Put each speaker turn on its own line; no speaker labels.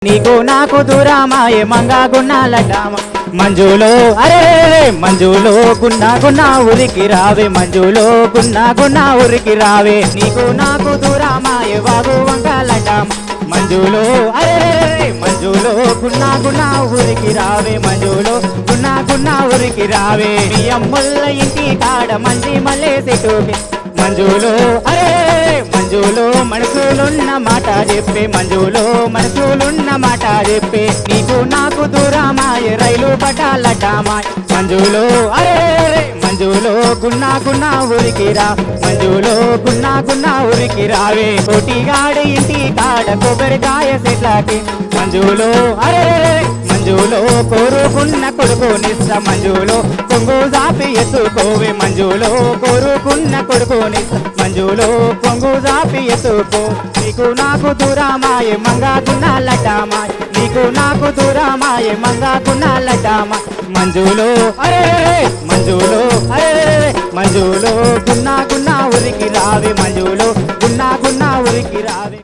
నీకు నాకు దూరమాయే మంగా గున్నాలటామ మంజులో అరే మంజులో గున్నా ఉరికి రావే మంజులో గున్నా ఉరికి రావే నీకు నాకు దూరమాయే బాబు వంకాలటామ మంజులో అరే మంజులో గున్నా ఉరికి రావే మంజులో గున్నా ఉరికి రావే మీ అమ్ముల్ల ఇంటి కాడ మంచి మల్లె చెట్టుకి మంజులో అరే మంజులో మనసులున్న మాట చెప్పే మంజులో మనసులున్న మాట చెప్పే నీకు నాకు దూరమాయే రైలు పటాలటామాయ్ మంజులో అరే మంజులో గున్నా ఉరికి రా మంజులో గున్నా ఉరికి రావే కోటిగాడి ఇంటి కాడ కొబ్బరికాయ చెట్లకి మంజులో అరే మంజులో కోరుకున్న కొడుకునిస్త మంజులో కొంగు జాపి ఎత్తుకోవే మంజులో కోరుకున్న కొడుకునిస్త మంజులో కొంగు జాపి ఎత్తుకో నీకు నాకు దూరమాయే మంగా గున్నాలటామాయ్ నీకు నాకు దూరమాయే మంగా గున్నాలటామా మంజులో అరే మంజులో అరే మంజులో గున్నా ఉరికి రావే మంజులో గున్నా ఉరికి రావే